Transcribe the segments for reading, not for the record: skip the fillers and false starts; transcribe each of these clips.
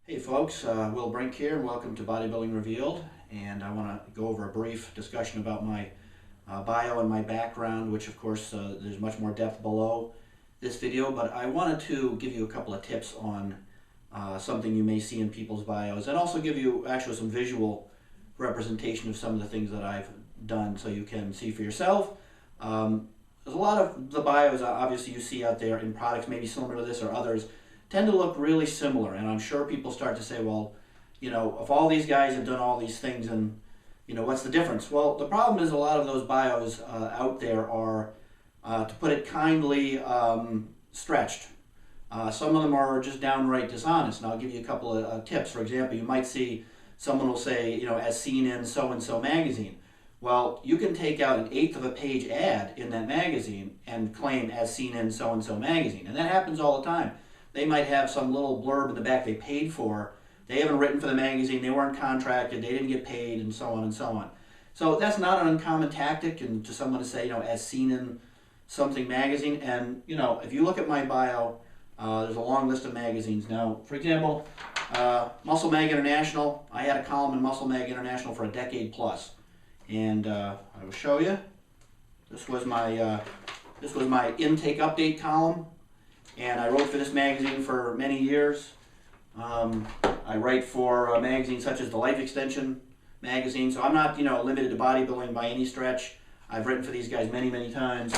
Hey folks, Will Brink here and welcome to Bodybuilding Revealed, and I want to go over a brief discussion about my bio and my background, which of course there's much more depth below this video, but I wanted to give you a couple of tips on something you may see in people's bios and also give you actually some visual representation of some of the things that I've done so you can see for yourself. There's a lot of the bios obviously you see out there in products maybe similar to this or others tend to look really similar, and I'm sure people start to say, well, if all these guys have done all these things, and what's the difference? Well, the problem is a lot of those bios out there are, to put it kindly, stretched. Some of them are just downright dishonest, and I'll give you a couple of tips. For example, you might see someone will say, as seen in so-and-so magazine. Well, you can take out an eighth of a page ad in that magazine and claim as seen in so-and-so magazine, and that happens all the time. They might have some little blurb in the back they paid for. They haven't written for the magazine, they weren't contracted, they didn't get paid, and so on and so on. So that's not an uncommon tactic, and to someone to say, as seen in something magazine. And, if you look at my bio, there's a long list of magazines. Now, for example, MuscleMag International, I had a column in MuscleMag International for a decade plus. And I will show you. This was my intake update column. And I wrote for this magazine for many years. I write for magazines such as the Life Extension magazine, so I'm not, limited to bodybuilding by any stretch. I've written for these guys many, many times.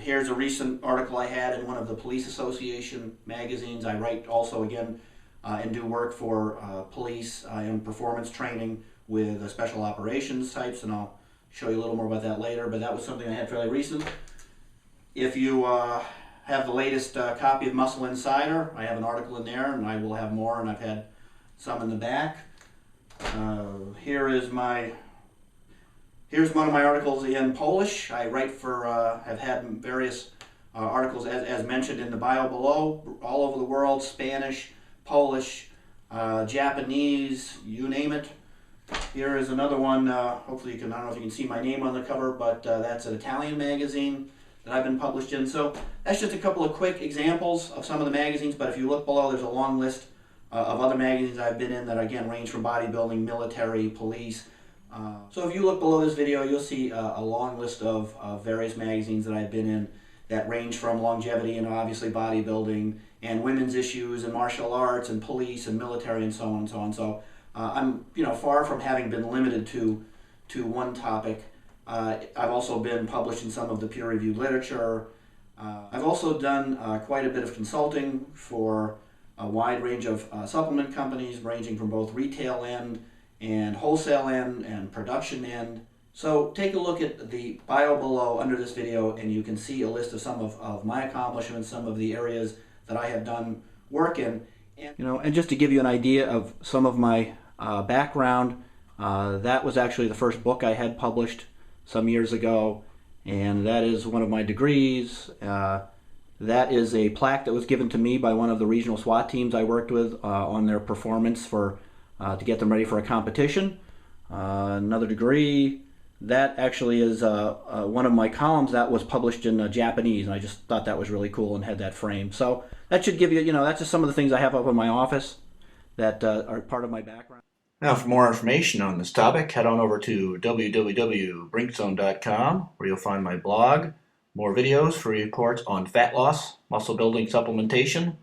Here's a recent article I had in one of the Police Association magazines. I write also again and do work for police. I am performance training with special operations types, and I'll show you a little more about that later, but that was something I had fairly recent. If you have the latest copy of Muscle Insider, I have an article in there, and I will have more, and I've had some in the back. Here's one of my articles in Polish. I write for, have had various articles as mentioned in the bio below, all over the world: Spanish, Polish, Japanese, you name it. Here is another one. Hopefully I don't know if you can see my name on the cover, but that's an Italian magazine that I've been published in. So that's just a couple of quick examples of some of the magazines, but if you look below, there's a long list of other magazines I've been in that again range from bodybuilding, military, police. So if you look below this video, you'll see a long list of various magazines that I've been in that range from longevity and obviously bodybuilding and women's issues and martial arts and police and military and so on and so on. So I'm far from having been limited to one topic. I've also been published in some of the peer-reviewed literature. I've also done quite a bit of consulting for a wide range of supplement companies, ranging from both retail end and wholesale end and production end. So take a look at the bio below under this video, and you can see a list of some of my accomplishments, some of the areas that I have done work in. And just to give you an idea of some of my background, that was actually the first book I had published some years ago, and that is one of my degrees. That is a plaque that was given to me by one of the regional SWAT teams I worked with on their performance to get them ready for a competition. Another degree, that actually is one of my columns that was published in Japanese, and I just thought that was really cool and had that frame. So that should give you, that's just some of the things I have up in my office that are part of my background. Now, for more information on this topic, head on over to www.brinkzone.com, where you'll find my blog, more videos, free reports on fat loss, muscle building supplementation,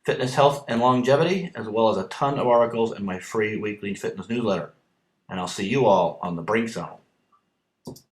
fitness, health, and longevity, as well as a ton of articles in my free weekly fitness newsletter. And I'll see you all on the Brink Zone.